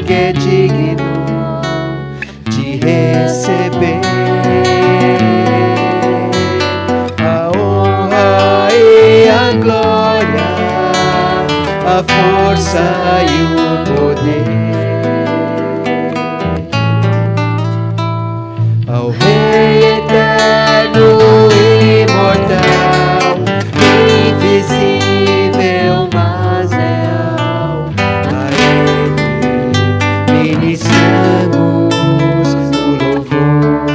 que é digno de receber a honra e a glória, a força e o poder. Ao Rei eterno e imortal, invisível mas real, a Ele ministramos o louvor.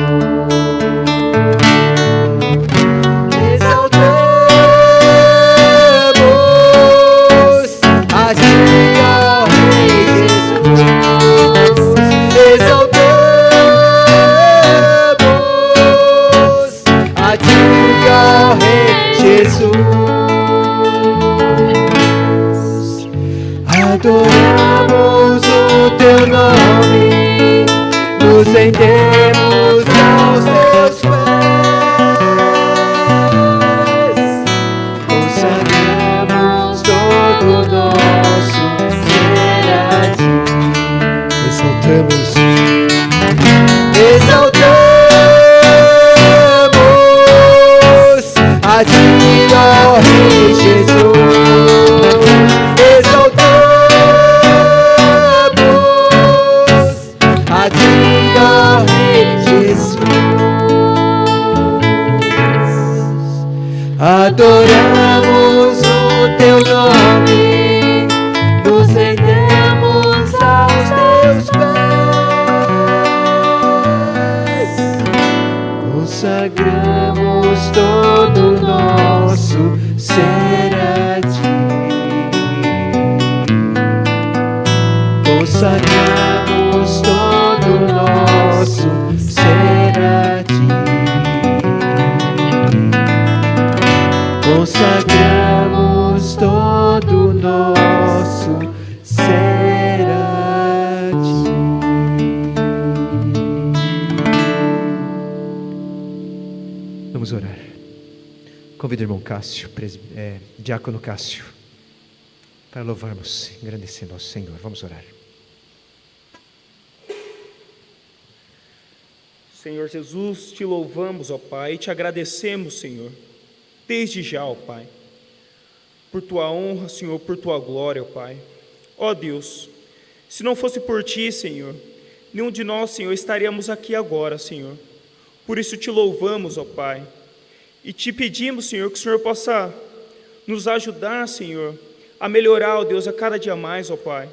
Exaltamos a Ti, ó Rei Jesus. Exaltamos a Ti, ó Rei Jesus. Adoramos o Teu nome, nos rendemos aos Teus pés, consagramos todo o nosso ser a Ti. Exaltamos a Ti, ó Rei Jesus. Exaltamos a Ti, ó Rei Jesus. Adoramos o Teu nome, nos rendemos aos Teus pés, consagramos todo o nosso ser a Ti. Consagramos todo o nosso ser a Ti. Consagramos todo o nosso ser a Ti. Vamos orar. Convido o irmão Cássio, diácono Cássio, para louvarmos, engrandecendo ao Senhor. Vamos orar. Senhor Jesus, Te louvamos, ó Pai, e Te agradecemos, Senhor, desde já, ó Pai, por Tua honra, Senhor, por Tua glória, ó Pai. Ó Deus, se não fosse por Ti, Senhor, nenhum de nós, Senhor, estaríamos aqui agora, Senhor. Por isso Te louvamos, ó Pai, e Te pedimos, Senhor, que o Senhor possa nos ajudar, Senhor, a melhorar, ó Deus, a cada dia mais, ó Pai.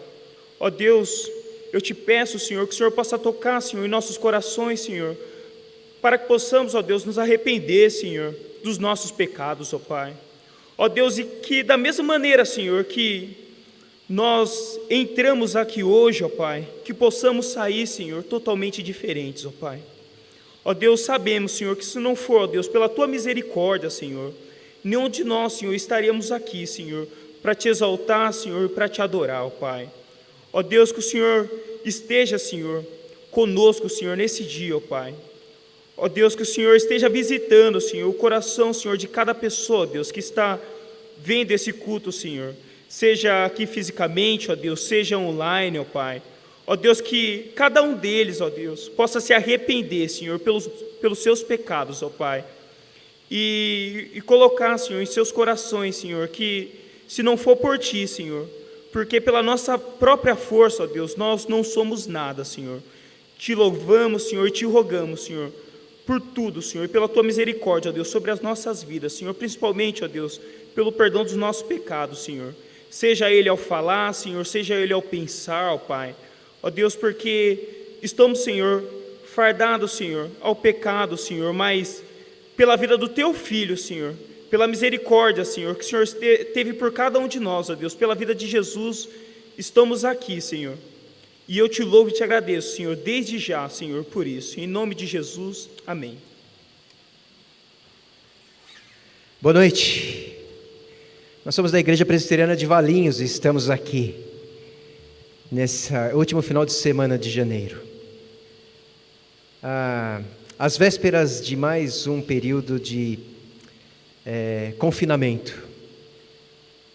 Ó Deus, eu Te peço, Senhor, que o Senhor possa tocar, Senhor, em nossos corações, Senhor, para que possamos, ó Deus, nos arrepender, Senhor, dos nossos pecados, ó Pai. Ó Deus, e que da mesma maneira, Senhor, que nós entramos aqui hoje, ó Pai, que possamos sair, Senhor, totalmente diferentes, ó Pai. Ó Deus, sabemos, Senhor, que se não for, ó Deus, pela Tua misericórdia, Senhor, nenhum de nós, Senhor, estaríamos aqui, Senhor, para Te exaltar, Senhor, para Te adorar, ó Pai. Ó Deus, que o Senhor esteja, Senhor, conosco, Senhor, nesse dia, ó Pai. Ó Deus, que o Senhor esteja visitando, Senhor, o coração, Senhor, de cada pessoa, Deus, que está vendo esse culto, Senhor. Seja aqui fisicamente, ó Deus, seja online, ó Pai. Ó Deus, que cada um deles, ó Deus, possa se arrepender, Senhor, pelos seus pecados, ó Pai. E colocar, Senhor, em seus corações, Senhor, que se não for por Ti, Senhor, porque pela nossa própria força, ó Deus, nós não somos nada, Senhor. Te louvamos, Senhor, e Te rogamos, Senhor, por tudo, Senhor, e pela Tua misericórdia, ó Deus, sobre as nossas vidas, Senhor, principalmente, ó Deus, pelo perdão dos nossos pecados, Senhor. Seja ele ao falar, Senhor, seja ele ao pensar, ó Pai. Ó Deus, porque estamos, Senhor, fardados, Senhor, ao pecado, Senhor, mas pela vida do Teu Filho, Senhor, pela misericórdia, Senhor, que o Senhor teve por cada um de nós, ó Deus, pela vida de Jesus, estamos aqui, Senhor. E eu Te louvo e Te agradeço, Senhor, desde já, Senhor, por isso. Em nome de Jesus, amém. Boa noite. Nós somos da Igreja Presbiteriana de Valinhos e estamos aqui nesse último final de semana de janeiro, às vésperas de mais um período de confinamento.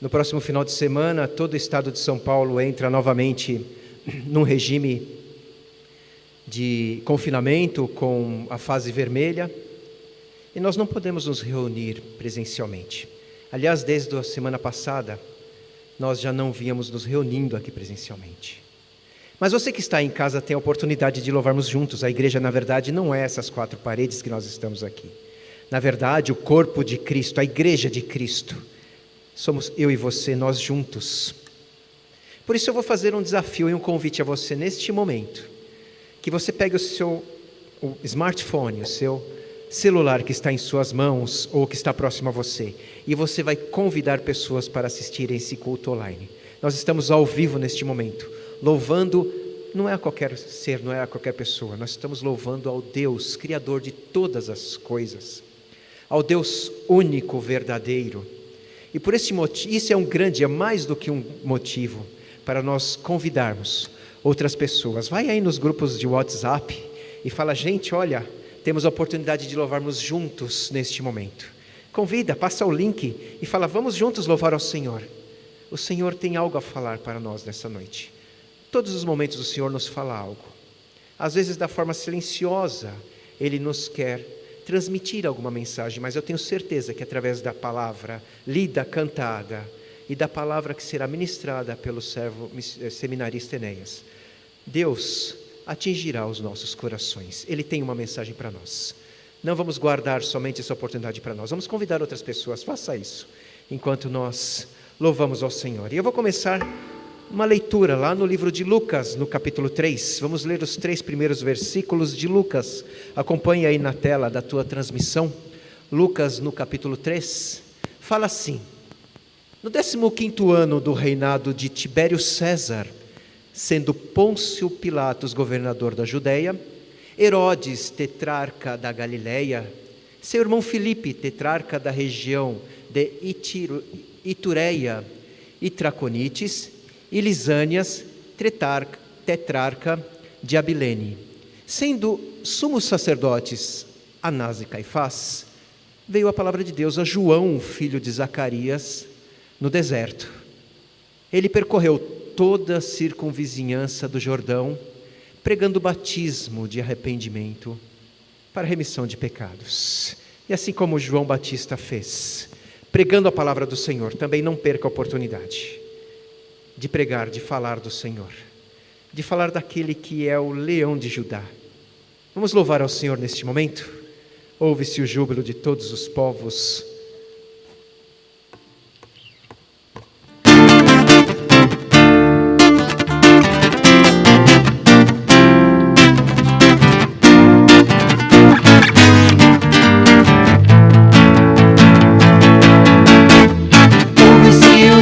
No próximo final de semana, todo o estado de São Paulo entra novamente num regime de confinamento com a fase vermelha, e nós não podemos nos reunir presencialmente. Aliás, desde a semana passada, nós já não víamos nos reunindo aqui presencialmente. Mas você que está em casa tem a oportunidade de louvarmos juntos. A igreja, na verdade, não é essas 4 paredes que nós estamos aqui. Na verdade, o corpo de Cristo, a igreja de Cristo, somos eu e você, nós juntos. Por isso eu vou fazer um desafio e um convite a você neste momento, que você pegue o smartphone, o seu celular que está em suas mãos ou que está próximo a você, e você vai convidar pessoas para assistirem esse culto online. Nós estamos ao vivo neste momento, louvando, não é a qualquer ser, não é a qualquer pessoa, nós estamos louvando ao Deus, Criador de todas as coisas, ao Deus único, verdadeiro. E por esse motivo, isso é mais do que um motivo para nós convidarmos outras pessoas. Vai aí nos grupos de WhatsApp e fala: gente, olha, temos a oportunidade de louvarmos juntos neste momento. Convida, passa o link e fala: vamos juntos louvar ao Senhor. O Senhor tem algo a falar para nós nessa noite. Todos os momentos o Senhor nos fala algo. Às vezes da forma silenciosa, Ele nos quer transmitir alguma mensagem, mas eu tenho certeza que através da palavra lida, cantada, e da palavra que será ministrada pelo servo seminarista Enéas, Deus atingirá os nossos corações. Ele tem uma mensagem para nós. Não vamos guardar somente essa oportunidade para nós, vamos convidar outras pessoas. Faça isso enquanto nós louvamos ao Senhor. E eu vou começar uma leitura lá no livro de Lucas, no capítulo 3. Vamos ler os 3 primeiros versículos de Lucas. Acompanhe aí na tela da tua transmissão. Lucas, no capítulo 3, fala assim: no 15º ano do reinado de Tibério César, sendo Pôncio Pilatos governador da Judéia, Herodes tetrarca da Galileia, seu irmão Filipe tetrarca da região de Itureia e Traconites, e Lisânias tetrarca de Abilene, sendo sumos sacerdotes Anás e Caifás, veio a palavra de Deus a João, filho de Zacarias, no deserto. Ele percorreu toda a circunvizinhança do Jordão, pregando o batismo de arrependimento para remissão de pecados. E assim como João Batista fez, pregando a palavra do Senhor, também não perca a oportunidade de pregar, de falar do Senhor, de falar daquele que é o leão de Judá. Vamos louvar ao Senhor neste momento? Ouve-se o júbilo de todos os povos.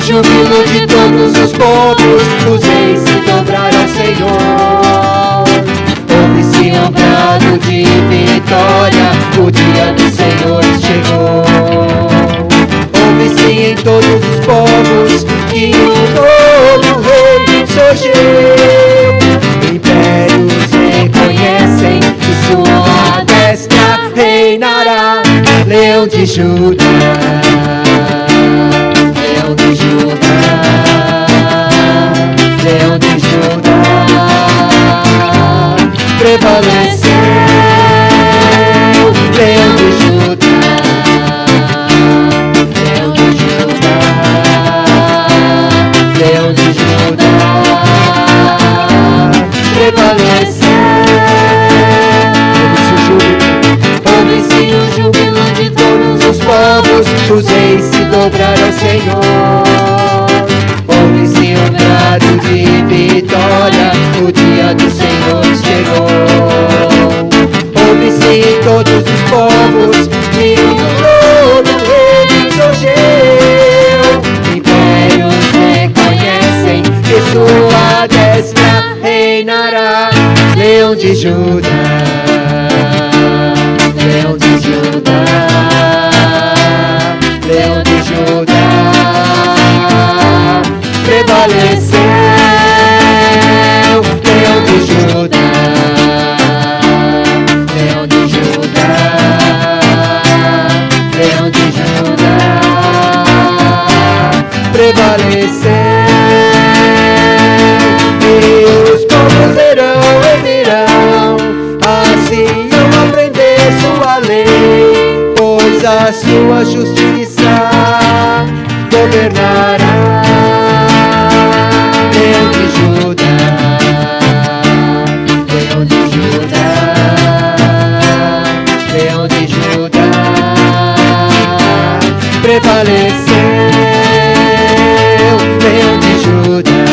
Júbilo de todos os povos, os reis se dobraram ao Senhor. Ouve-se um brado de vitória, o dia do Senhor chegou. Ouve-se em todos os povos que um novo rei surgiu. Impérios reconhecem que sua destra reinará, Leão de Judá. Leão de Judá, prevaleceu. Leão de Judá, Leão de Judá, Leão de Judá, prevaleceu. Ouve-se o júbilo de todos os povos, os reis se dobraram ao Senhor. Ouve-se um brado de vitória, o dia do Senhor chegou. Ouve-se em todos os povos que um novo rei surgiu. Impérios reconhecem que sua destra reinará, Leão de Judá, Leão de Judá, Leão de Judá, prevaleceu. Leão de Judá, Leão de Judá, Leão de Judá, prevaleceu. E a sua justiça governará. Leão de Judá, Leão de Judá, Leão de Judá, prevaleceu. Leão de Judá,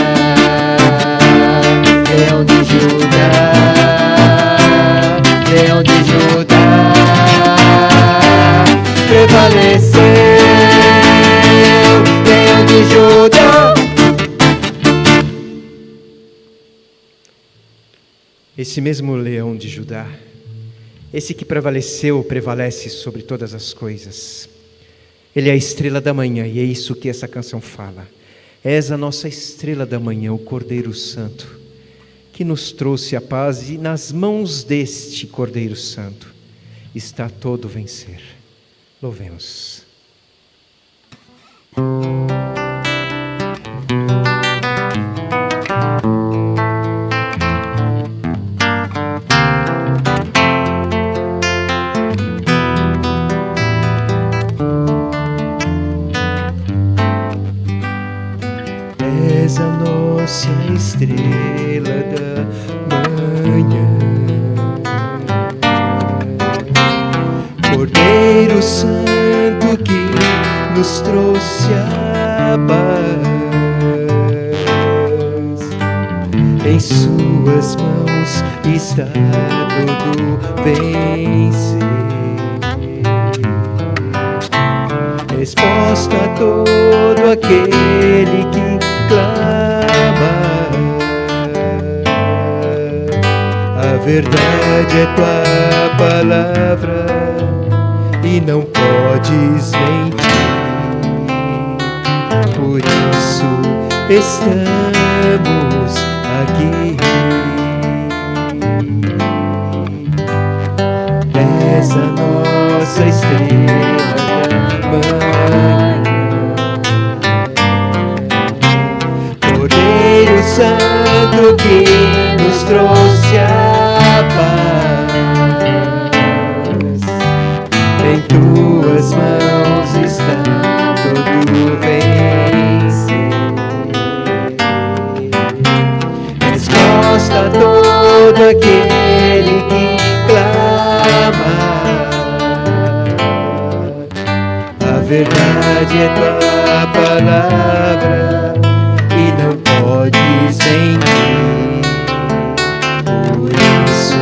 Leão de Judá, Leão de Judá, prevaleceu. Leão de Judá. Esse mesmo leão de Judá, esse que prevaleceu, prevalece sobre todas as coisas. Ele é a estrela da manhã, e é isso que essa canção fala. És a nossa estrela da manhã, o Cordeiro Santo, que nos trouxe a paz, e nas mãos deste Cordeiro Santo está todo vencer. Louvemos. És a nossa estrela da manhã, Cordeiro Santo que nos trouxe a paz. Em suas mãos está todo vencer. Resposta a todo aquele que clama. A verdade é tua palavra e não podes mentir. Por isso estamos aqui. És a nossa estrela da manhã, Cordeiro Santo que nos trouxe a paz. Em tuas mãos está todo vencer. Resposta a todo aquele que clama. A verdade é tua palavra e não podes mentir. Por isso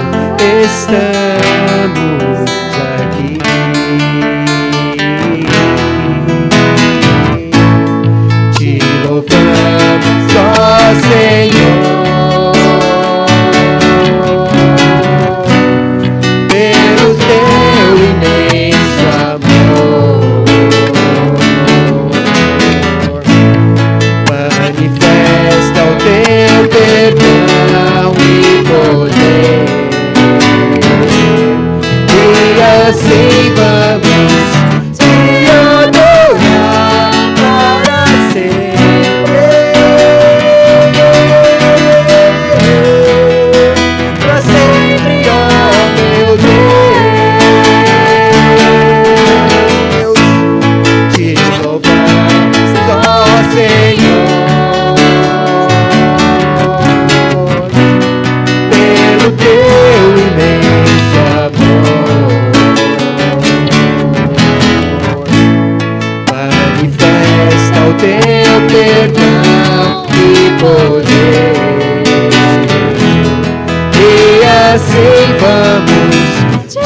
estamos aqui. Te louvamos, ó Senhor, pelo teu imenso amor. Manifesta o teu perdão e poder, e assim vamos te adorar para sempre. Para sempre, ó meu Deus, te louvamos, ó Senhor, pelo teu imenso amor. Manifesta o teu perdão e poder, e assim vamos te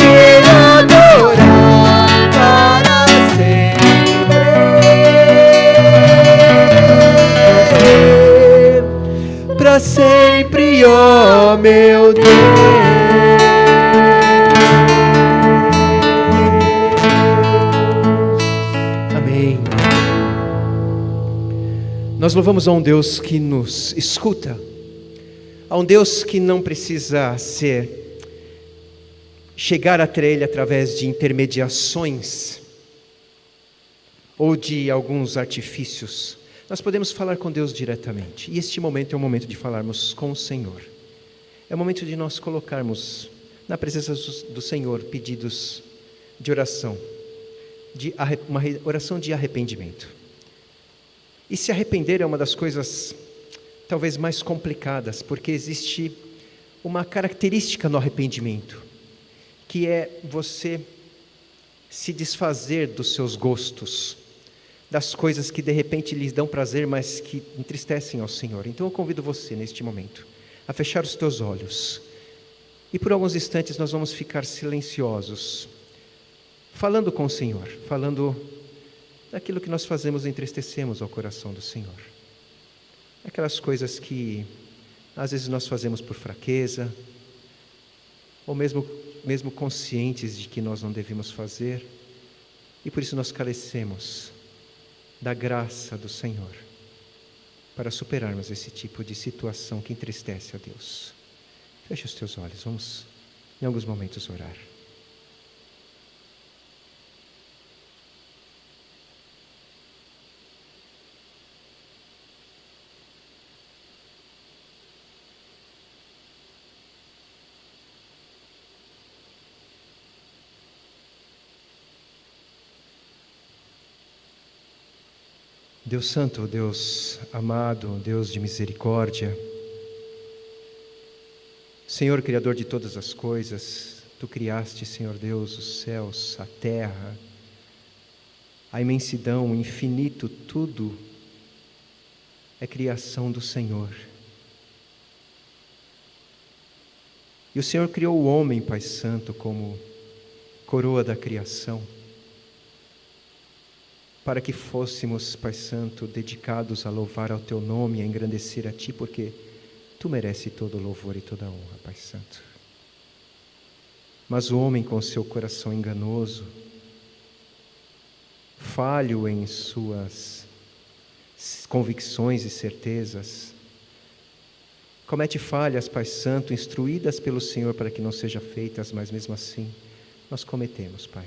adorar para sempre. Para sempre, ó meu Deus. Amém. Nós louvamos a um Deus que nos escuta, a um Deus que não precisa chegar até Ele através de intermediações ou de alguns artifícios. Nós podemos falar com Deus diretamente. E este momento é o momento de falarmos com o Senhor. É o momento de nós colocarmos na presença do Senhor pedidos de oração, uma oração de arrependimento. E se arrepender é uma das coisas talvez mais complicadas, porque existe uma característica no arrependimento, que é você se desfazer dos seus gostos, das coisas que de repente lhes dão prazer, mas que entristecem ao Senhor. Então eu convido você neste momento a fechar os teus olhos, e por alguns instantes nós vamos ficar silenciosos, falando com o Senhor, falando daquilo que nós fazemos e entristecemos ao coração do Senhor. Aquelas coisas que às vezes nós fazemos por fraqueza, ou mesmo conscientes de que nós não devemos fazer, e por isso nós carecemos da graça do Senhor para superarmos esse tipo de situação que entristece a Deus. Feche os teus olhos, vamos em alguns momentos orar. Deus Santo, Deus amado, Deus de misericórdia, Senhor Criador de todas as coisas, Tu criaste, Senhor Deus, os céus, a terra, a imensidão, o infinito, tudo é criação do Senhor. E o Senhor criou o homem, Pai Santo, como coroa da criação, para que fôssemos, Pai Santo, dedicados a louvar ao Teu nome, a engrandecer a Ti, porque Tu mereces todo o louvor e toda a honra, Pai Santo. Mas o homem, com seu coração enganoso, falho em suas convicções e certezas, comete falhas, Pai Santo, instruídas pelo Senhor para que não sejam feitas, mas mesmo assim, nós cometemos, Pai.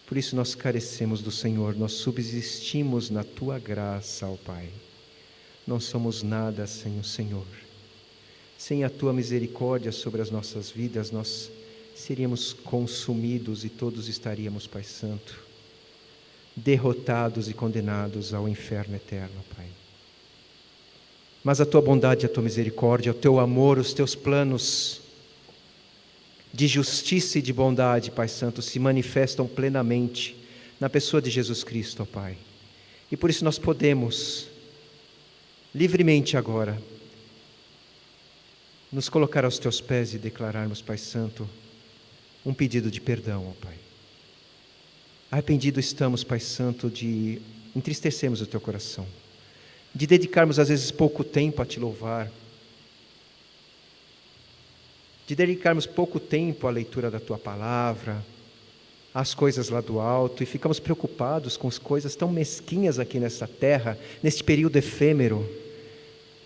Por isso nós carecemos do Senhor, nós subsistimos na Tua graça, ó Pai. Não somos nada sem o Senhor. Sem a Tua misericórdia sobre as nossas vidas, nós seríamos consumidos e todos estaríamos, Pai Santo, derrotados e condenados ao inferno eterno, Pai. Mas a Tua bondade, a Tua misericórdia, o Teu amor, os Teus planos de justiça e de bondade, Pai Santo, se manifestam plenamente na pessoa de Jesus Cristo, ó Pai. E por isso nós podemos, livremente agora, nos colocar aos Teus pés e declararmos, Pai Santo, um pedido de perdão, ó Pai. Arrependido estamos, Pai Santo, de entristecermos o Teu coração, de dedicarmos às vezes pouco tempo a Te louvar, de dedicarmos pouco tempo à leitura da Tua palavra, às coisas lá do alto, e ficamos preocupados com as coisas tão mesquinhas aqui nessa terra, neste período efêmero,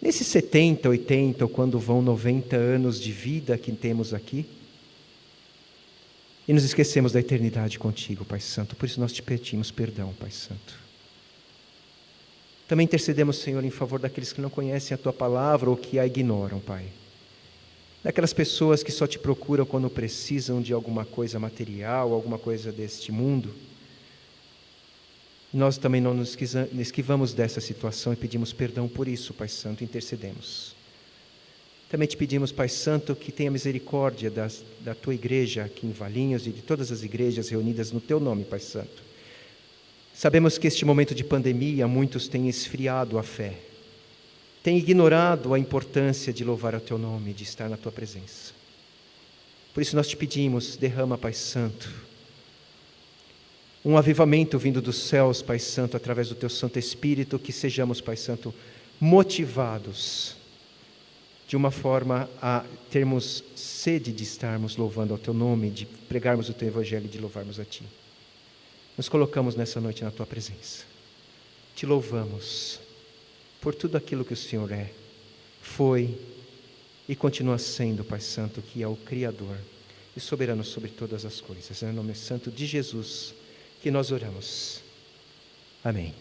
nesses 70, 80, ou quando vão 90 anos de vida que temos aqui, e nos esquecemos da eternidade contigo, Pai Santo. Por isso nós Te pedimos perdão, Pai Santo. Também intercedemos, Senhor, em favor daqueles que não conhecem a Tua palavra ou que a ignoram, Pai. Daquelas pessoas que só Te procuram quando precisam de alguma coisa material, alguma coisa deste mundo. Nós também não nos esquivamos dessa situação e pedimos perdão por isso, Pai Santo, intercedemos. Também Te pedimos, Pai Santo, que tenha misericórdia da Tua igreja aqui em Valinhos e de todas as igrejas reunidas no Teu nome, Pai Santo. Sabemos que este momento de pandemia, muitos têm esfriado a fé, têm ignorado a importância de louvar o Teu nome, de estar na Tua presença. Por isso nós Te pedimos, derrama, Pai Santo, um avivamento vindo dos céus, Pai Santo, através do Teu Santo Espírito, que sejamos, Pai Santo, motivados de uma forma a termos sede de estarmos louvando ao Teu nome, de pregarmos o Teu Evangelho e de louvarmos a Ti. Nos colocamos nessa noite na Tua presença. Te louvamos por tudo aquilo que o Senhor é, foi e continua sendo, Pai Santo, que é o Criador e soberano sobre todas as coisas. É no nome santo de Jesus que nós oramos. Amém.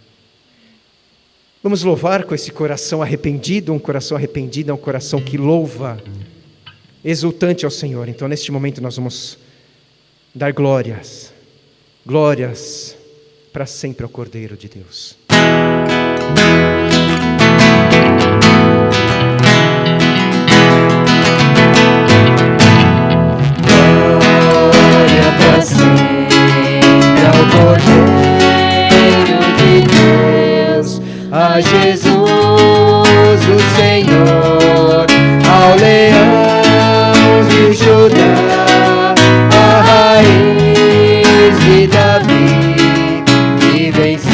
Vamos louvar com esse coração arrependido. Um coração arrependido é um coração que louva, exultante ao Senhor. Então, neste momento, nós vamos dar glórias Glórias para sempre ao Cordeiro de Deus. Glória para sempre ao Cordeiro de Deus, a Jesus o Senhor, ao Leão de Judá, a raiz de Davi, que venceu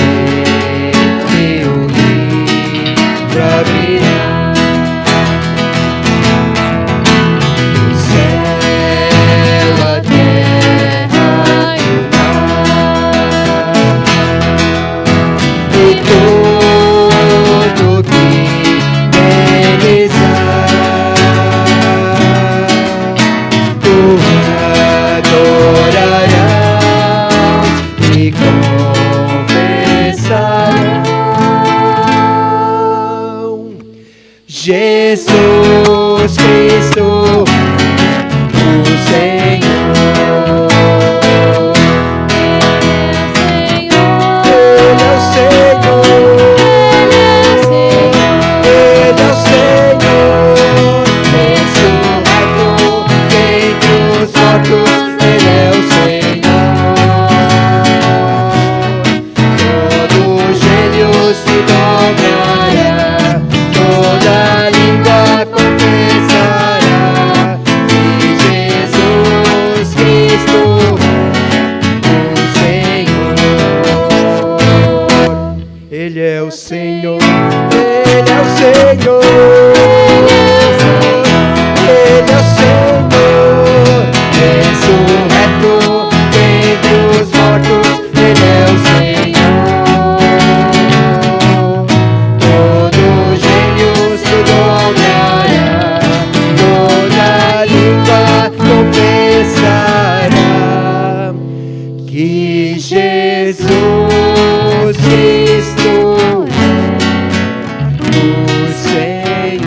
e o livro abrirá. O céu, a terra e o mar, e tudo que neles há, o adorarão e confessarão: Jesus Cristo, o Senhor. Ele é o Senhor, Ele é o Senhor, ressurreto dentre os mortos, Ele é o Senhor. Todo gênio se dobrará, toda língua confessará que Jesus Cristo é o Senhor. Ele é o Senhor, Ele é o Senhor, Ele é o Senhor, ressurreto dentre os mortos, Ele é o Senhor. Todo gênio se dobrará, toda língua confessará que Jesus Cristo é o Senhor.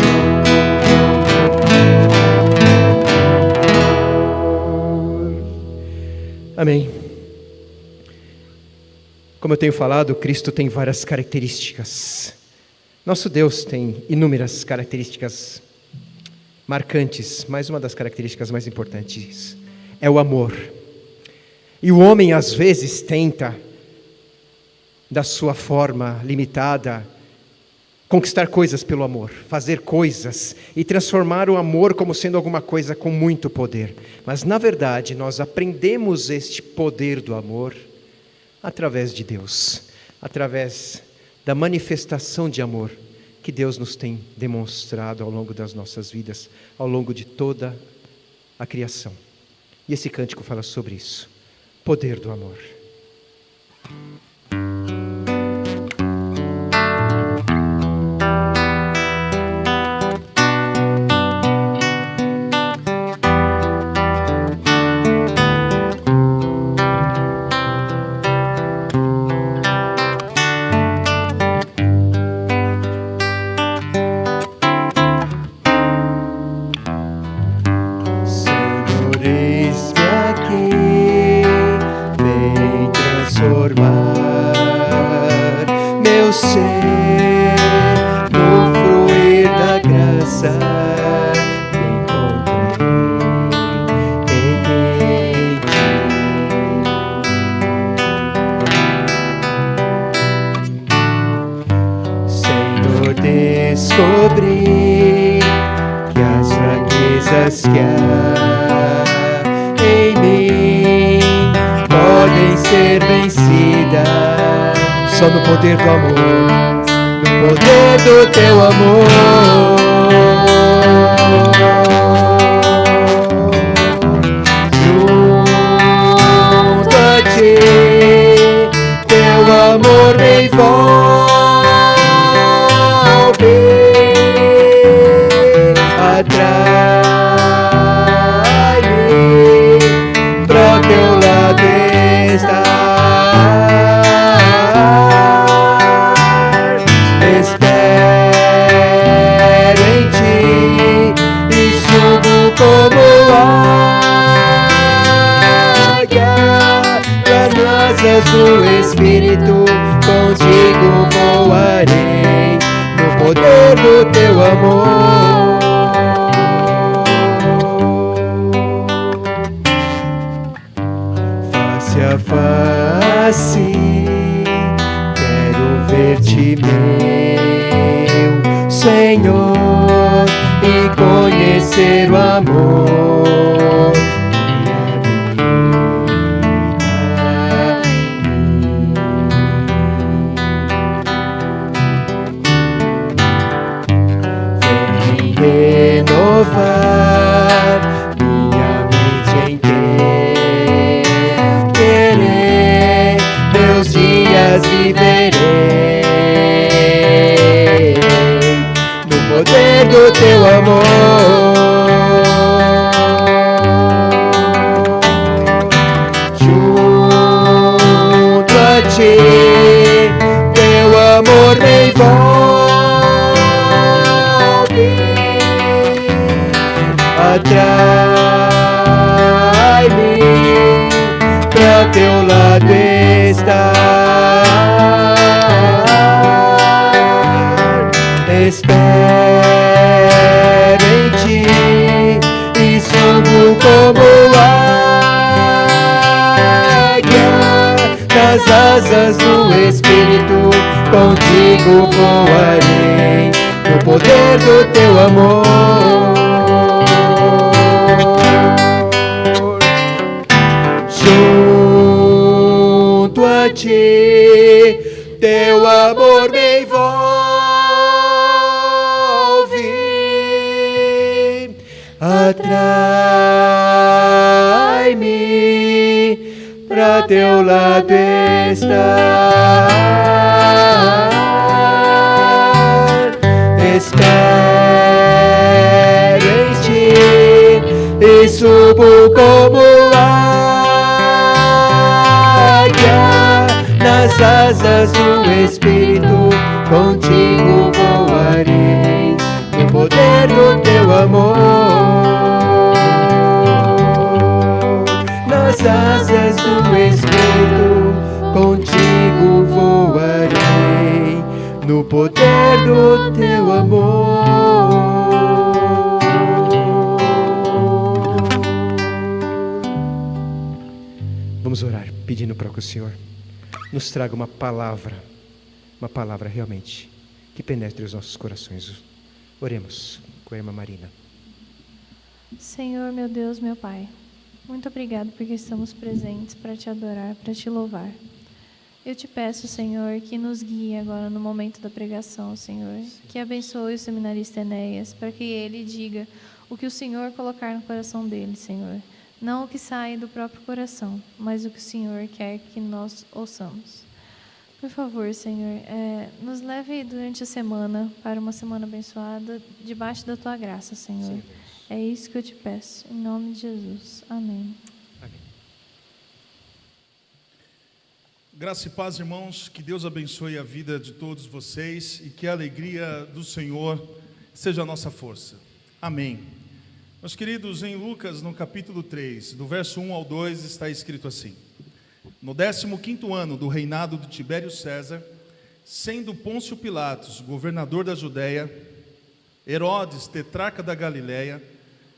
Amém. Como eu tenho falado, Cristo tem várias características. Nosso Deus tem inúmeras características marcantes, mas uma das características mais importantes é o amor. E o homem às vezes tenta, da sua forma limitada, conquistar coisas pelo amor, fazer coisas e transformar o amor como sendo alguma coisa com muito poder. Mas na verdade nós aprendemos este poder do amor através de Deus, através da manifestação de amor que Deus nos tem demonstrado ao longo das nossas vidas, ao longo de toda a criação. E esse cântico fala sobre isso, poder do amor. Descobri que as fraquezas que há em mim podem ser vencidas só no poder do amor, no poder do teu amor. Junto a ti, teu amor me envolve. Atrai-me pro teu lado estar. Espero em ti e subo como águia pras asas do Espírito, contigo voarei no poder do teu amor. Face a face, quero ver-te, meu Senhor, e conhecer o amor. Vem renovar minha mente em teu querer, meus dias viverei no poder do teu amor. Junto a ti, teu amor me envolve, atrai-me pra teu lado estar. Espero em ti e subo como águia nas asas do Espírito, contigo voarei no poder do teu amor. Junto a ti, teu amor me envolve, atrai-me pra teu lado estar. Espero em ti e subo como águia nas asas do Espírito, contigo voarei no poder do teu amor. Nas asas do Espírito, contigo voarei no poder do teu amor. Vamos orar, pedindo para que o Senhor nos traga uma palavra realmente que penetre os nossos corações. Oremos com a irmã Marina. Senhor, meu Deus, meu Pai, muito obrigado porque estamos presentes para te adorar, para te louvar. Eu te peço, Senhor, que nos guie agora no momento da pregação, Senhor. Que abençoe o seminarista Enéas, para que ele diga o que o Senhor colocar no coração dele, Senhor. Não o que sai do próprio coração, mas o que o Senhor quer que nós ouçamos. Por favor, Senhor, nos leve durante a semana para uma semana abençoada, debaixo da Tua graça, Senhor. Sim, é isso que eu te peço, em nome de Jesus. Amém. Amém. Graça e paz, irmãos, que Deus abençoe a vida de todos vocês e que a alegria do Senhor seja a nossa força. Amém. Meus queridos, em Lucas, no capítulo 3, do verso 1 ao 2, está escrito assim: No 15º ano do reinado de Tibério César, sendo Pôncio Pilatos governador da Judéia, Herodes, tetrarca da Galiléia,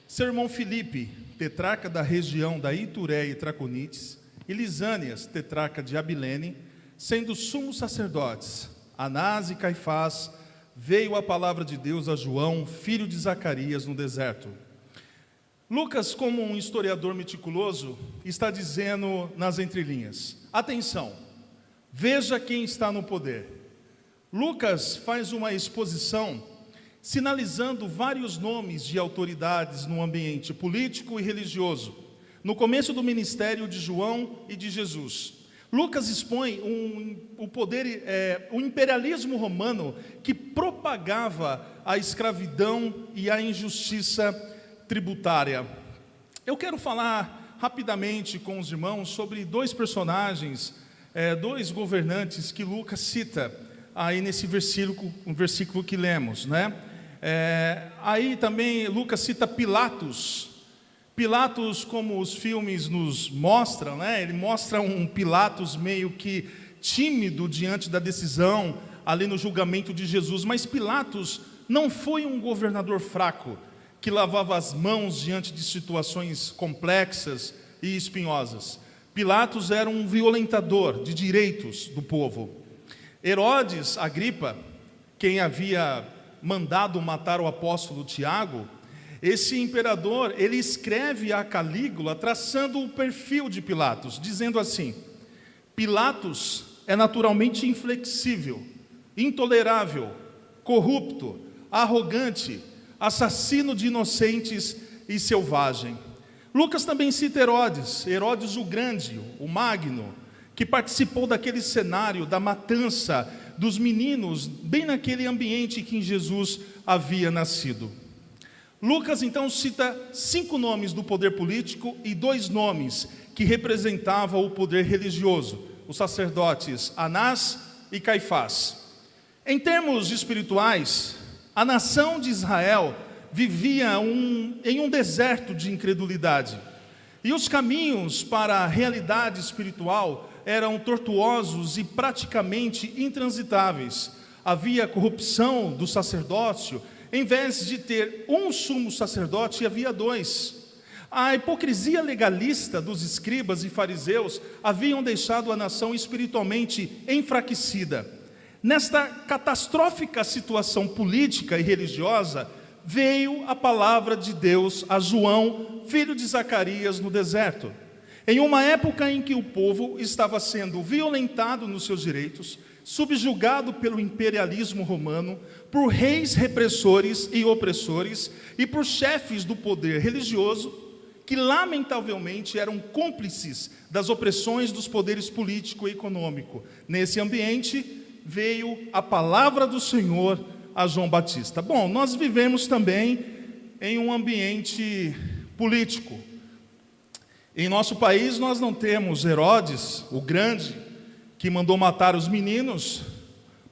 seu irmão Filipe, tetrarca da região da Itureia e Traconites, e Lisânias, tetrarca de Abilene, sendo sumos sacerdotes, Anás e Caifás, veio a palavra de Deus a João, filho de Zacarias, no deserto. Lucas, como um historiador meticuloso, está dizendo nas entrelinhas: atenção, veja quem está no poder. Lucas faz uma exposição sinalizando vários nomes de autoridades no ambiente político e religioso, no começo do ministério de João e de Jesus. Lucas expõe o poder, o imperialismo romano que propagava a escravidão e a injustiça tributária. Eu quero falar rapidamente com os irmãos sobre dois personagens, dois governantes que Lucas cita aí nesse versículo que lemos, né? Aí também Lucas cita Pilatos. Pilatos, como os filmes nos mostram, né? Ele mostra um Pilatos meio que tímido diante da decisão ali no julgamento de Jesus, mas Pilatos não foi um governador fraco que lavava as mãos diante de situações complexas e espinhosas. Pilatos era um violentador de direitos do povo. Herodes Agripa, quem havia mandado matar o apóstolo Tiago, esse imperador, ele escreve a Calígula traçando o perfil de Pilatos, dizendo assim: Pilatos é naturalmente inflexível, intolerável, corrupto, arrogante, assassino de inocentes e selvagem. Lucas também cita Herodes o Grande, o Magno, que participou daquele cenário da matança dos meninos, bem naquele ambiente em que Jesus havia nascido. Lucas então cita 5 nomes do poder político e 2 nomes que representavam o poder religioso, os sacerdotes Anás e Caifás. Em termos espirituais, a nação de Israel vivia em um deserto de incredulidade. E os caminhos para a realidade espiritual eram tortuosos e praticamente intransitáveis. Havia corrupção do sacerdócio. Em vez de ter um sumo sacerdote, havia 2. A hipocrisia legalista dos escribas e fariseus haviam deixado a nação espiritualmente enfraquecida. Nesta catastrófica situação política e religiosa, veio a palavra de Deus a João, filho de Zacarias, no deserto. Em uma época em que o povo estava sendo violentado nos seus direitos, subjugado pelo imperialismo romano, por reis repressores e opressores e por chefes do poder religioso, que lamentavelmente eram cúmplices das opressões dos poderes político e econômico. Nesse ambiente veio a palavra do Senhor a João Batista. Bom, nós vivemos também em um ambiente político. Em nosso país nós não temos Herodes, o Grande, que mandou matar os meninos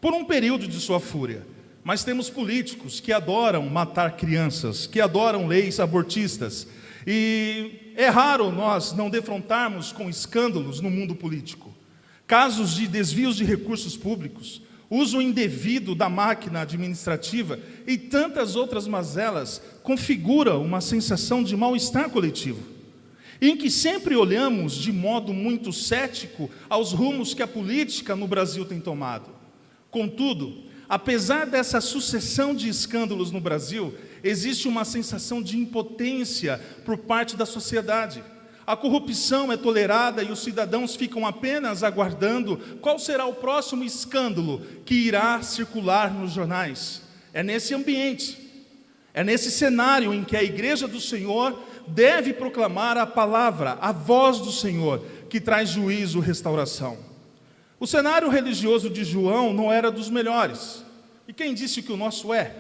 por um período de sua fúria. Mas temos políticos que adoram matar crianças, que adoram leis abortistas. E é raro nós não defrontarmos com escândalos no mundo político. Casos de desvios de recursos públicos, uso indevido da máquina administrativa e tantas outras mazelas configuram uma sensação de mal-estar coletivo, em que sempre olhamos de modo muito cético aos rumos que a política no Brasil tem tomado. Contudo, apesar dessa sucessão de escândalos no Brasil, existe uma sensação de impotência por parte da sociedade. A corrupção é tolerada e os cidadãos ficam apenas aguardando qual será o próximo escândalo que irá circular nos jornais. É nesse ambiente, é nesse cenário em que a Igreja do Senhor deve proclamar a palavra, a voz do Senhor, que traz juízo e restauração. O cenário religioso de João não era dos melhores. E quem disse que o nosso é?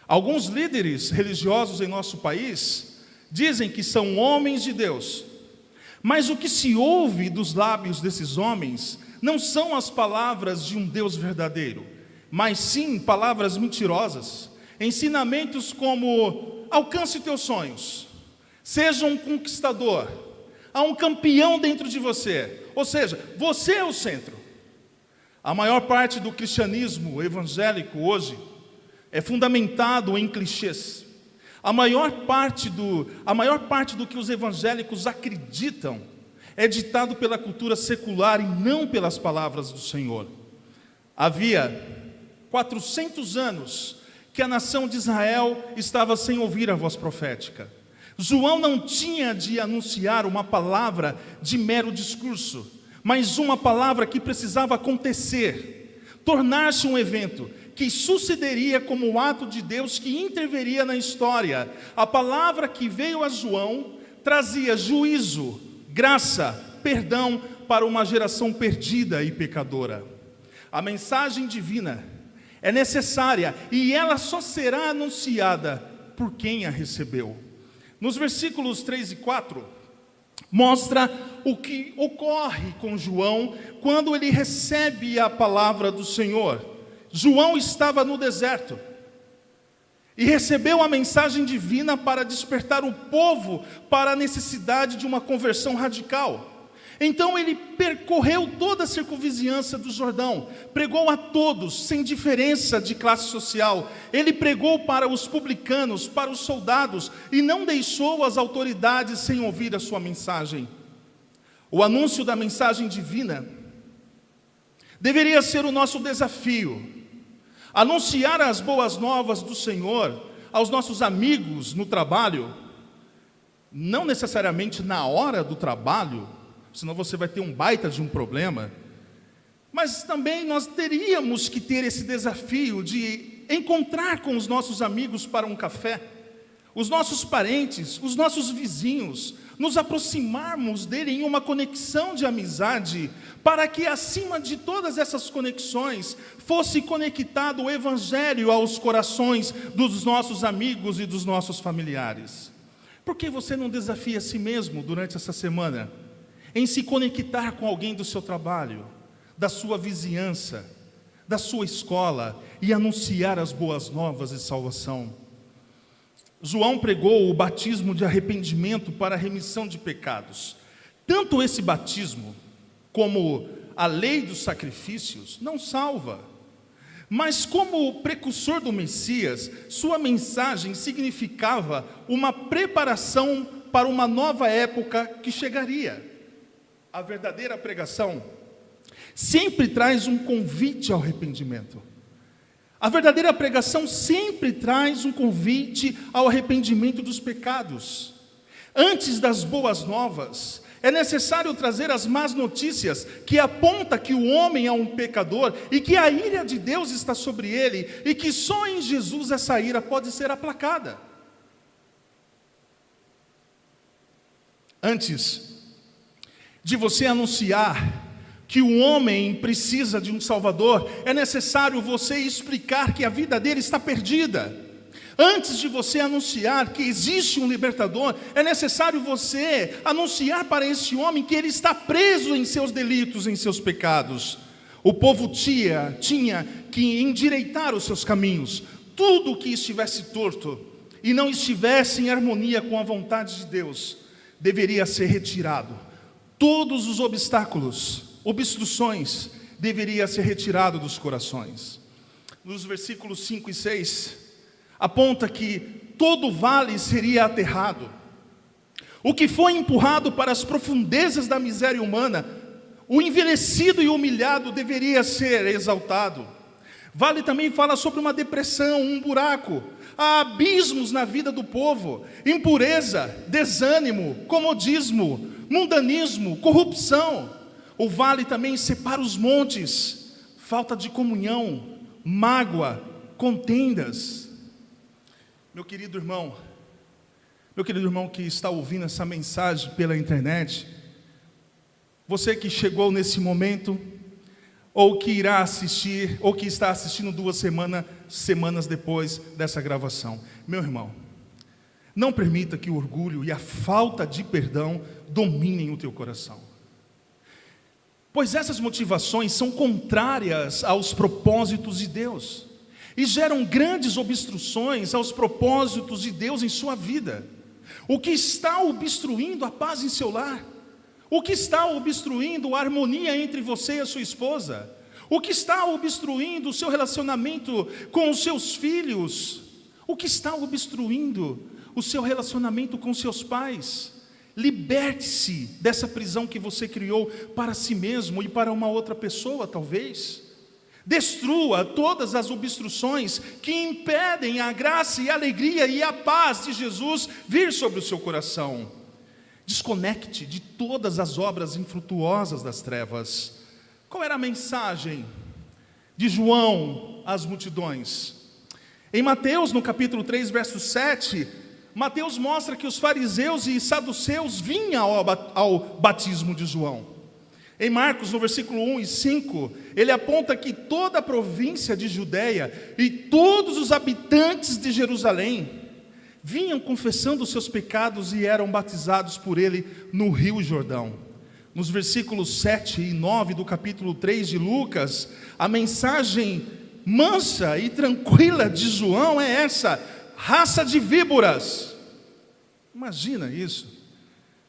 Alguns líderes religiosos em nosso país dizem que são homens de Deus. Mas o que se ouve dos lábios desses homens não são as palavras de um Deus verdadeiro, mas sim palavras mentirosas, ensinamentos como: alcance teus sonhos, seja um conquistador, há um campeão dentro de você, ou seja, você é o centro. A maior parte do cristianismo evangélico hoje é fundamentado em clichês. A maior parte do que os evangélicos acreditam é ditado pela cultura secular e não pelas palavras do Senhor. Havia 400 anos que a nação de Israel estava sem ouvir a voz profética. João não tinha de anunciar uma palavra de mero discurso, mas uma palavra que precisava acontecer, tornar-se um evento que sucederia como um ato de Deus que interveria na história. A palavra que veio a João trazia juízo, graça, perdão para uma geração perdida e pecadora. A mensagem divina é necessária e ela só será anunciada por quem a recebeu. Nos versículos 3 e 4, mostra o que ocorre com João quando ele recebe a palavra do Senhor. João estava no deserto. e recebeu a mensagem divina para despertar o povo para a necessidade de uma conversão radical. Então ele percorreu toda a circunvizinhança do Jordão, pregou a todos, sem diferença de classe social. Ele pregou para os publicanos, para os soldados, e não deixou as autoridades sem ouvir a sua mensagem. O anúncio da mensagem divina deveria ser o nosso desafio. Anunciar as boas novas do Senhor aos nossos amigos no trabalho, não necessariamente na hora do trabalho, senão você vai ter um baita de um problema, mas também nós teríamos que ter esse desafio de encontrar com os nossos amigos para um café, os nossos parentes, os nossos vizinhos, nos aproximarmos dele em uma conexão de amizade, para que acima de todas essas conexões, fosse conectado o Evangelho aos corações dos nossos amigos e dos nossos familiares. Por que você não desafia a si mesmo durante essa semana, em se conectar com alguém do seu trabalho, da sua vizinhança, da sua escola, e anunciar as boas novas de salvação? João pregou o batismo de arrependimento para a remissão de pecados. Tanto esse batismo, como a lei dos sacrifícios, não salva. Mas como precursor do Messias, sua mensagem significava uma preparação para uma nova época que chegaria. A verdadeira pregação sempre traz um convite ao arrependimento. A verdadeira pregação sempre traz um convite ao arrependimento dos pecados. Antes das boas novas, é necessário trazer as más notícias, que aponta que o homem é um pecador e que a ira de Deus está sobre ele, e que só em Jesus essa ira pode ser aplacada. Antes de você anunciar que o homem precisa de um Salvador, é necessário você explicar que a vida dele está perdida. Antes de você anunciar que existe um libertador, é necessário você anunciar para esse homem que ele está preso em seus delitos, em seus pecados. O povo tinha que endireitar os seus caminhos. Tudo que estivesse torto e não estivesse em harmonia com a vontade de Deus, deveria ser retirado. Todos os obstruções, deveria ser retirado dos corações. Nos versículos 5 e 6, aponta que todo vale seria aterrado. O que foi empurrado para as profundezas da miséria humana, o envelhecido e humilhado deveria ser exaltado. Vale também fala sobre uma depressão, um buraco. Há abismos na vida do povo, impureza, desânimo, comodismo, mundanismo, corrupção. O vale também separa os montes, falta de comunhão, mágoa, contendas. Meu querido irmão que está ouvindo essa mensagem pela internet, você que chegou nesse momento, ou que irá assistir, ou que está assistindo 2 semanas depois dessa gravação. Meu irmão, não permita que o orgulho e a falta de perdão dominem o teu coração. Pois essas motivações são contrárias aos propósitos de Deus e geram grandes obstruções aos propósitos de Deus em sua vida. O que está obstruindo a paz em seu lar? O que está obstruindo a harmonia entre você e a sua esposa? O que está obstruindo o seu relacionamento com os seus filhos? O que está obstruindo o seu relacionamento com seus pais? Liberte-se dessa prisão que você criou para si mesmo e para uma outra pessoa, talvez. Destrua todas as obstruções que impedem a graça e a alegria e a paz de Jesus vir sobre o seu coração. Desconecte de todas as obras infrutuosas das trevas. Qual era a mensagem de João às multidões? Em Mateus, no capítulo 3, verso 7, Mateus mostra que os fariseus e saduceus vinham ao batismo de João. Em Marcos, no versículo 1 e 5, ele aponta que toda a província de Judeia e todos os habitantes de Jerusalém vinham confessando os seus pecados e eram batizados por ele no Rio Jordão. Nos versículos 7 e 9 do capítulo 3 de Lucas, a mensagem mansa e tranquila de João é essa: raça de víboras. Imagina isso.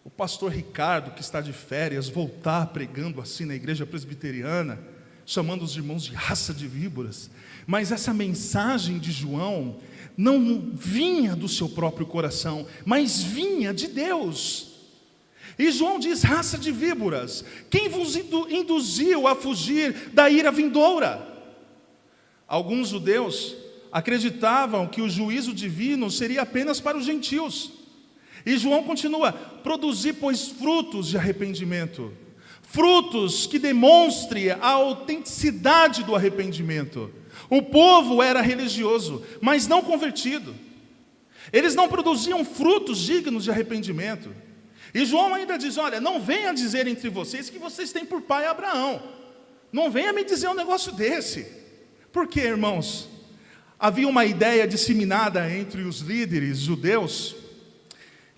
O pastor Ricardo, que está de férias, voltar pregando assim na igreja presbiteriana, chamando os irmãos de raça de víboras. Mas essa mensagem de João não vinha do seu próprio coração, mas vinha de Deus. E João diz: raça de víboras, quem vos induziu a fugir da ira vindoura? Alguns judeus acreditavam que o juízo divino seria apenas para os gentios. E João continua: produzir, pois, frutos de arrependimento, frutos que demonstrem a autenticidade do arrependimento. O povo era religioso, mas não convertido. Eles não produziam frutos dignos de arrependimento. E João ainda diz: olha, não venha dizer entre vocês que vocês têm por pai Abraão. Não venha me dizer um negócio desse. Por quê, irmãos? Havia uma ideia disseminada entre os líderes judeus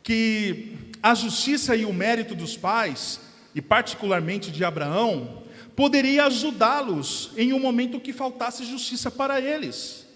que a justiça e o mérito dos pais, e particularmente de Abraão, poderia ajudá-los em um momento que faltasse justiça para eles.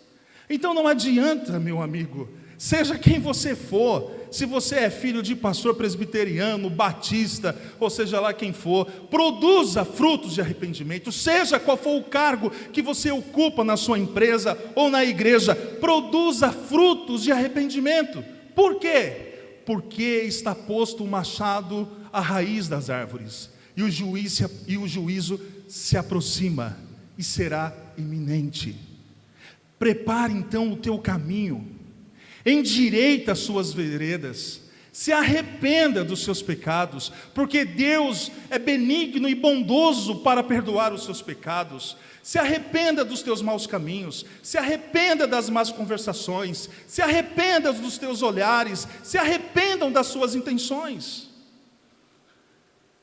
Então não adianta, meu amigo, seja quem você for, se você é filho de pastor presbiteriano, batista, ou seja lá quem for, produza frutos de arrependimento, seja qual for o cargo que você ocupa na sua empresa ou na igreja, produza frutos de arrependimento. Por quê? Porque está posto o machado à raiz das árvores, e o juízo se aproxima, e será iminente. Prepare então o teu caminho, endireita as suas veredas, se arrependa dos seus pecados, porque Deus é benigno e bondoso para perdoar os seus pecados. Se arrependa dos teus maus caminhos, se arrependa das más conversações, se arrependa dos teus olhares, se arrependam das suas intenções.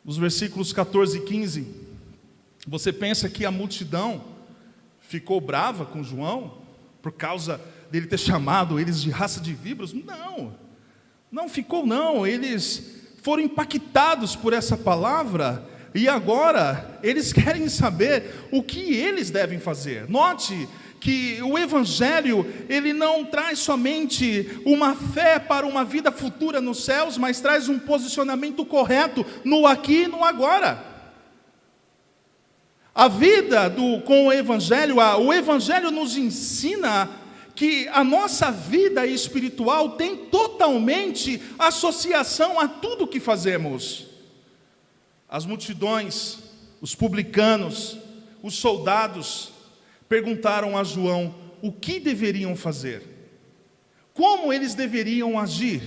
Nos versículos 14 e 15, você pensa que a multidão ficou brava com João, por causa dele ter chamado eles de raça de víboras? Não ficou não, eles foram impactados por essa palavra, e agora eles querem saber o que eles devem fazer. Note que o Evangelho, ele não traz somente uma fé para uma vida futura nos céus, mas traz um posicionamento correto no aqui e no agora. A vida com o Evangelho nos ensina que a nossa vida espiritual tem totalmente associação a tudo que fazemos. As multidões, os publicanos, os soldados perguntaram a João o que deveriam fazer, como eles deveriam agir.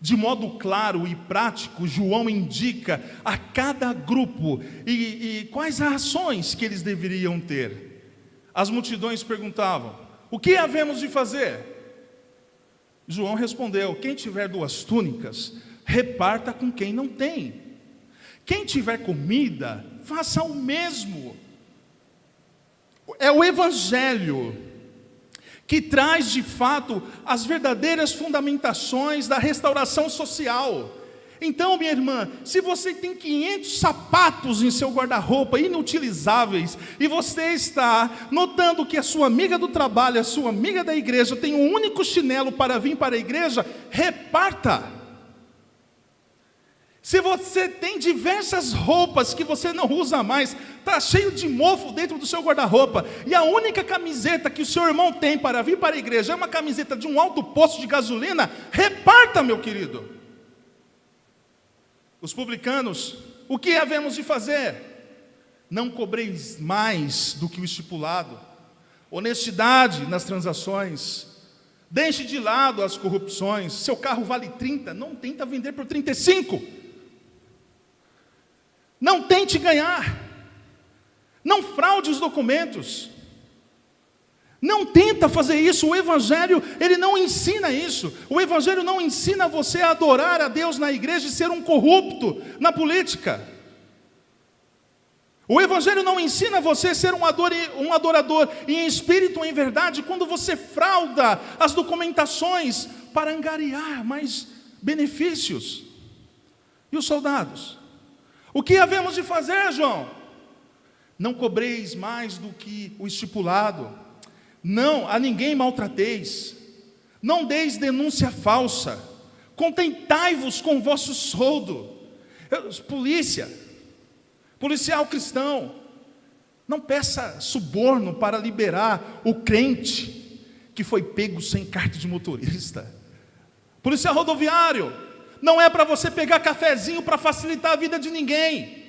De modo claro e prático, João indica a cada grupo e quais ações que eles deveriam ter. As multidões perguntavam: o que havemos de fazer? João respondeu: quem tiver 2 túnicas, reparta com quem não tem. Quem tiver comida, faça o mesmo. É o Evangelho que traz de fato as verdadeiras fundamentações da restauração social. Então, minha irmã, se você tem 500 sapatos em seu guarda-roupa inutilizáveis, e você está notando que a sua amiga do trabalho, a sua amiga da igreja tem um único chinelo para vir para a igreja, reparta. Se você tem diversas roupas que você não usa mais, está cheio de mofo dentro do seu guarda-roupa, e a única camiseta que o seu irmão tem para vir para a igreja é uma camiseta de um alto posto de gasolina, reparta, meu querido. Os publicanos: o que havemos de fazer? Não cobreis mais do que o estipulado, honestidade nas transações, deixe de lado as corrupções, seu carro vale 30, não tenta vender por 35, não tente ganhar, não fraude os documentos, não tenta fazer isso. O Evangelho, ele não ensina isso. O Evangelho não ensina você a adorar a Deus na igreja e ser um corrupto na política. O Evangelho não ensina você a ser um adorador em espírito ou em verdade, quando você frauda as documentações para angariar mais benefícios. E os soldados? O que havemos de fazer, João? Não cobreis mais do que o estipulado, não, a ninguém maltrateis, Não deis denúncia falsa, contentai-vos com o vosso soldo. Policial cristão, não peça suborno para liberar o crente que foi pego sem carta de motorista. Policial rodoviário, não é para você pegar cafezinho para facilitar a vida de ninguém.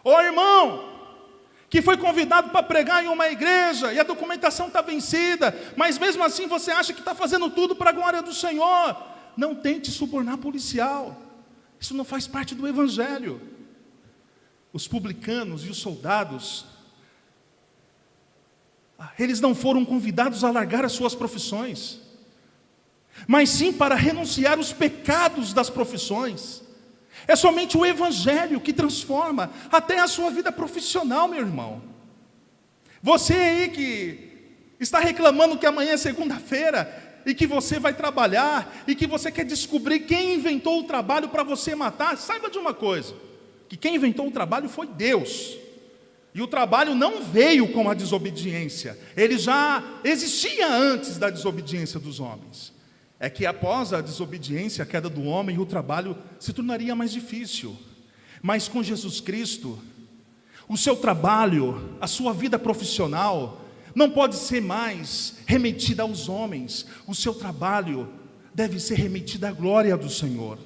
Ô irmão, que foi convidado para pregar em uma igreja e a documentação está vencida, mas mesmo assim você acha que está fazendo tudo para a glória do Senhor. Não tente subornar policial, isso não faz parte do evangelho. Os publicanos e os soldados, eles não foram convidados a largar as suas profissões, mas sim para renunciar os pecados das profissões. É somente o evangelho que transforma até a sua vida profissional, meu irmão. Você aí que está reclamando que amanhã é segunda-feira e que você vai trabalhar e que você quer descobrir quem inventou o trabalho para você matar, saiba de uma coisa, que quem inventou o trabalho foi Deus. E o trabalho não veio com a desobediência, ele já existia antes da desobediência dos homens. É que após a desobediência, a queda do homem, o trabalho se tornaria mais difícil. Mas com Jesus Cristo, o seu trabalho, a sua vida profissional, não pode ser mais remetida aos homens. O seu trabalho deve ser remetido à glória do Senhor.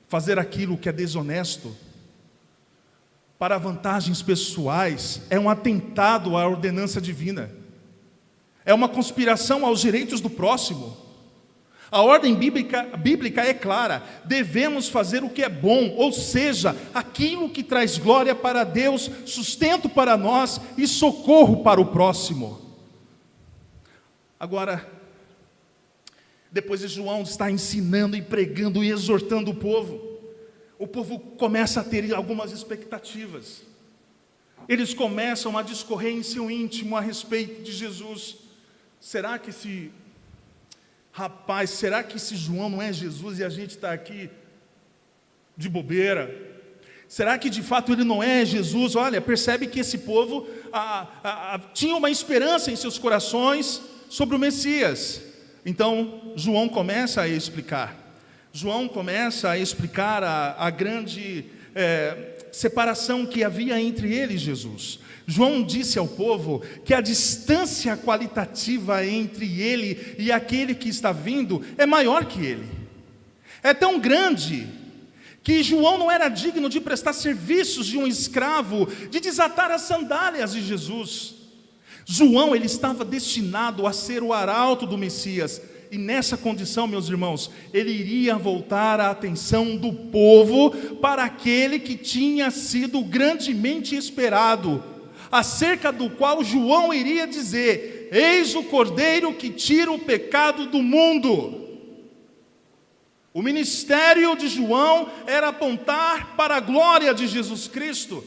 Fazer aquilo que é desonesto para vantagens pessoais é um atentado à ordenança divina. É uma conspiração aos direitos do próximo. A ordem bíblica é clara, devemos fazer o que é bom, ou seja, aquilo que traz glória para Deus, sustento para nós e socorro para o próximo. Agora, depois de João estar ensinando e pregando e exortando o povo começa a ter algumas expectativas. Eles começam a discorrer em seu íntimo a respeito de Jesus. Será que esse João não é Jesus e a gente está aqui de bobeira? Será que de fato ele não é Jesus? Olha, percebe que esse povo tinha uma esperança em seus corações sobre o Messias. Então, João começa a explicar. João começa a explicar a grande separação que havia entre ele e Jesus. João disse ao povo que a distância qualitativa entre ele e aquele que está vindo é maior que ele. É tão grande que João não era digno de prestar serviços de um escravo, de desatar as sandálias de Jesus. João, ele estava destinado a ser o arauto do Messias. E nessa condição, meus irmãos, ele iria voltar a atenção do povo para aquele que tinha sido grandemente esperado, acerca do qual João iria dizer: eis o Cordeiro que tira o pecado do mundo. O ministério de João era apontar para a glória de Jesus Cristo,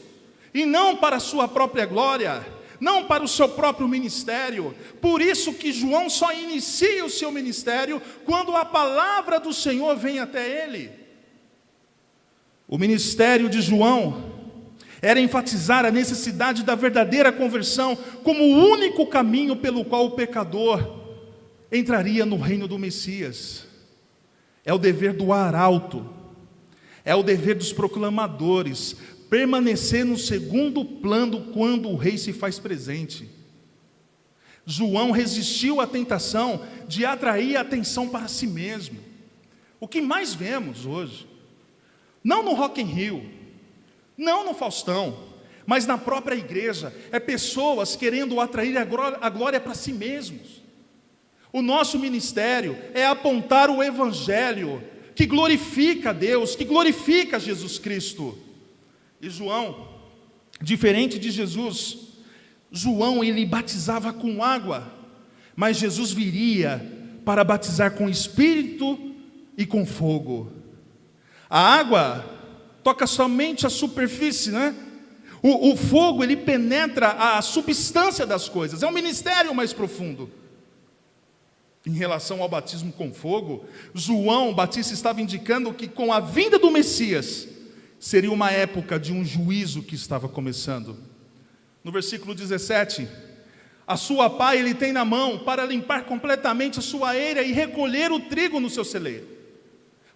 e não para a sua própria glória, não para o seu próprio ministério. Por isso que João só inicia o seu ministério quando a palavra do Senhor vem até ele. O ministério de João era enfatizar a necessidade da verdadeira conversão como o único caminho pelo qual o pecador entraria no reino do Messias. É o dever do arauto, é o dever dos proclamadores, permanecer no segundo plano quando o rei se faz presente. João resistiu à tentação de atrair a atenção para si mesmo. O que mais vemos hoje, não no Rock in Rio, não no Faustão, mas na própria igreja, é pessoas querendo atrair a glória para si mesmos. O nosso ministério é apontar o evangelho que glorifica a Deus, que glorifica Jesus Cristo. E João, diferente de Jesus, João ele batizava com água, mas Jesus viria para batizar com Espírito e com fogo. A água toca somente a superfície, né? O fogo ele penetra a substância das coisas, é um ministério mais profundo. Em relação ao batismo com fogo, João Batista estava indicando que com a vinda do Messias, seria uma época de um juízo que estava começando. No versículo 17, A sua pá ele tem na mão para limpar completamente a sua eira e recolher o trigo no seu celeiro.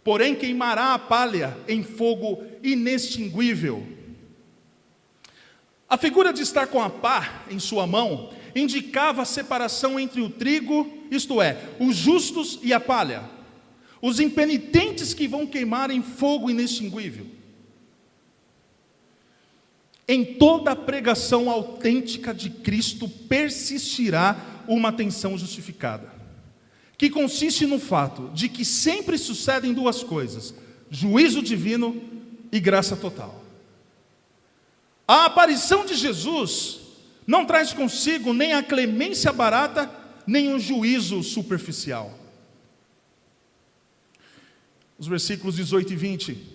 Porém queimará a palha em fogo inextinguível. A figura de estar com a pá em sua mão indicava a separação entre o trigo, isto é, os justos e a palha, os impenitentes que vão queimar em fogo inextinguível. Em toda a pregação autêntica de Cristo persistirá uma tensão justificada, que consiste no fato de que sempre sucedem duas coisas: juízo divino e graça total. A aparição de Jesus não traz consigo nem a clemência barata, nem um juízo superficial. Os versículos 18 e 20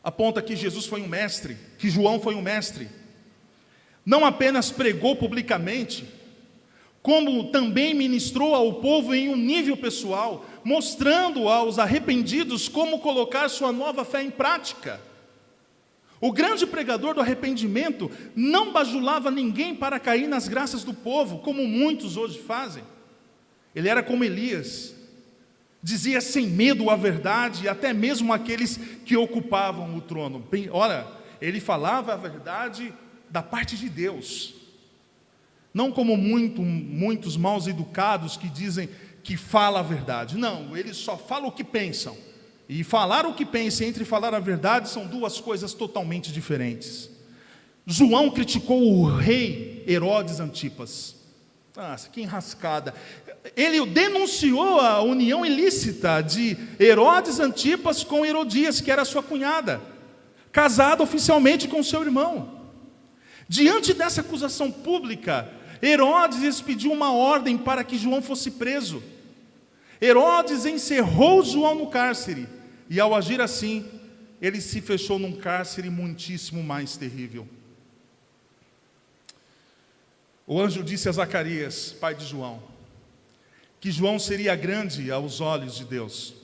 aponta que Jesus foi um mestre, que João foi um mestre. Não apenas pregou publicamente, como também ministrou ao povo em um nível pessoal, mostrando aos arrependidos como colocar sua nova fé em prática. O grande pregador do arrependimento não bajulava ninguém para cair nas graças do povo, como muitos hoje fazem. Ele era como Elias, dizia sem medo a verdade, até mesmo aqueles que ocupavam o trono. Ora, ele falava a verdade da parte de Deus, não como muitos mal educados que dizem que fala a verdade. Não, eles só falam o que pensam. E falar o que pensa entre falar a verdade são duas coisas totalmente diferentes. João criticou o rei Herodes Antipas. Nossa, que enrascada. Ele denunciou a união ilícita de Herodes Antipas com Herodias, que era sua cunhada, casada oficialmente com seu irmão. Diante dessa acusação pública, Herodes expediu uma ordem para que João fosse preso. Herodes encerrou João no cárcere, e ao agir assim, ele se fechou num cárcere muitíssimo mais terrível. O anjo disse a Zacarias, pai de João, que João seria grande aos olhos de Deus.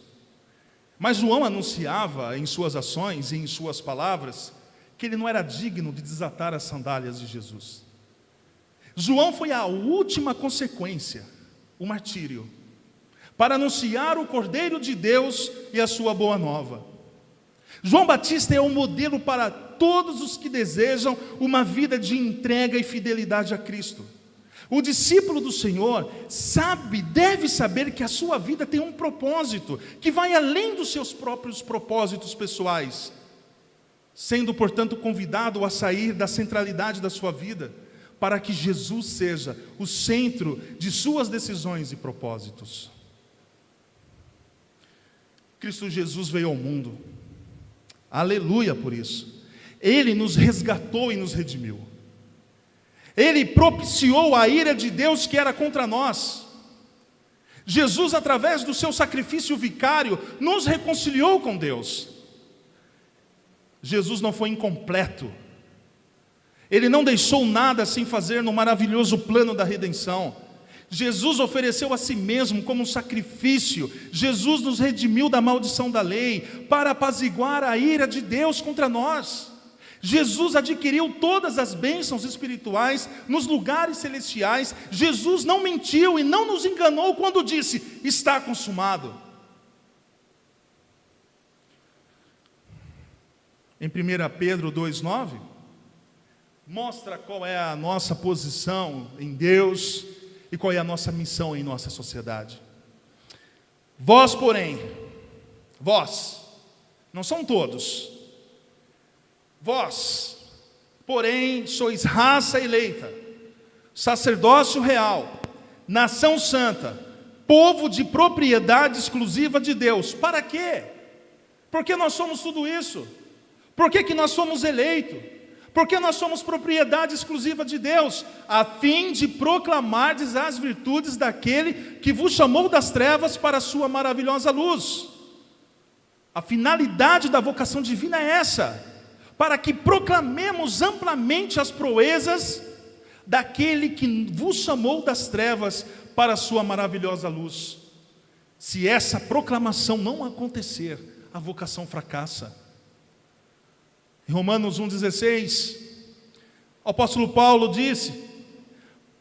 Mas João anunciava em suas ações e em suas palavras que ele não era digno de desatar as sandálias de Jesus. João foi a última consequência, o martírio, para anunciar o Cordeiro de Deus e a sua boa nova. João Batista é um modelo para todos os que desejam uma vida de entrega e fidelidade a Cristo. O discípulo do Senhor deve saber que a sua vida tem um propósito, que vai além dos seus próprios propósitos pessoais, sendo, portanto, convidado a sair da centralidade da sua vida, para que Jesus seja o centro de suas decisões e propósitos. Cristo Jesus veio ao mundo, aleluia por isso. Ele nos resgatou e nos redimiu. Ele propiciou a ira de Deus que era contra nós. Jesus, através do seu sacrifício vicário, nos reconciliou com Deus. Jesus não foi incompleto. Ele não deixou nada sem fazer no maravilhoso plano da redenção. Jesus ofereceu a si mesmo como um sacrifício. Jesus nos redimiu da maldição da lei, para apaziguar a ira de Deus contra nós. Jesus adquiriu todas as bênçãos espirituais nos lugares celestiais. Jesus não mentiu e não nos enganou quando disse: está consumado. Em 1 Pedro 2,9, mostra qual é a nossa posição em Deus e qual é a nossa missão em nossa sociedade. Vós, porém, vós, não são todos, vós, porém, sois raça eleita, sacerdócio real, nação santa, povo de propriedade exclusiva de Deus. Para quê? Porque nós somos tudo isso. Por que nós somos eleitos? Porque nós somos propriedade exclusiva de Deus, a fim de proclamardes as virtudes daquele que vos chamou das trevas para a sua maravilhosa luz. A finalidade da vocação divina é essa, para que proclamemos amplamente as proezas daquele que vos chamou das trevas para a sua maravilhosa luz. Se essa proclamação não acontecer, a vocação fracassa. Em Romanos 1,16, o apóstolo Paulo disse: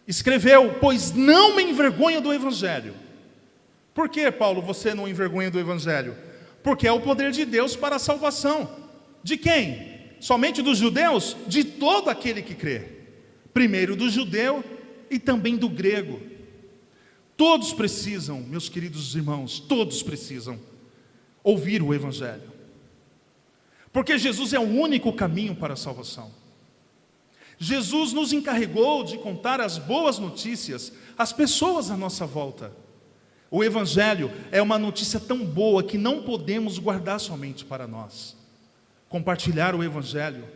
escreveu: pois não me envergonho do Evangelho. Por que, Paulo, você não envergonha do Evangelho? Porque é o poder de Deus para a salvação. De quem? Somente dos judeus? De todo aquele que crê. Primeiro do judeu e também do grego. Todos precisam, meus queridos irmãos, todos precisam ouvir o Evangelho. Porque Jesus é o único caminho para a salvação. Jesus nos encarregou de contar as boas notícias às pessoas à nossa volta. O Evangelho é uma notícia tão boa que não podemos guardar somente para nós. Compartilhar o Evangelho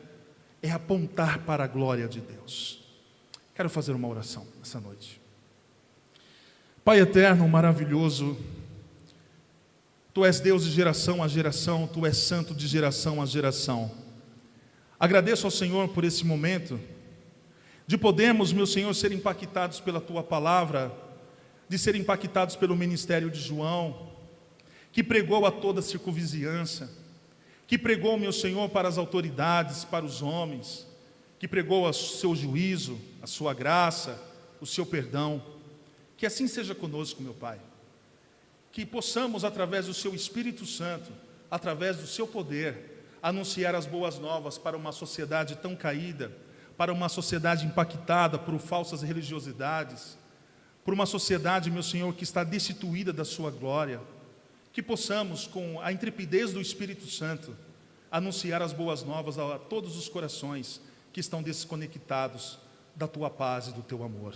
é apontar para a glória de Deus. Quero fazer uma oração essa noite. Pai eterno, maravilhoso, Tu és Deus de geração a geração, Tu és santo de geração a geração. Agradeço ao Senhor por esse momento, de podermos, meu Senhor, ser impactados pela Tua palavra, de ser impactados pelo ministério de João, que pregou a toda a circunvizinhança, que pregou, meu Senhor, para as autoridades, para os homens, que pregou o seu juízo, a sua graça, o seu perdão. Que assim seja conosco, meu Pai. Que possamos, através do seu Espírito Santo, através do seu poder, anunciar as boas novas para uma sociedade tão caída, para uma sociedade impactada por falsas religiosidades, por uma sociedade, meu Senhor, que está destituída da sua glória. Que possamos, com a intrepidez do Espírito Santo, anunciar as boas novas a todos os corações que estão desconectados da Tua paz e do Teu amor.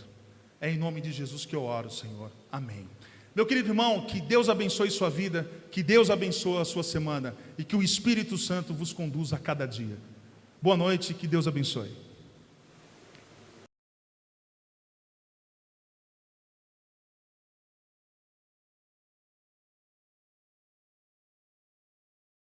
É em nome de Jesus que eu oro, Senhor. Amém. Meu querido irmão, que Deus abençoe sua vida, que Deus abençoe a sua semana e que o Espírito Santo vos conduza a cada dia. Boa noite e que Deus abençoe.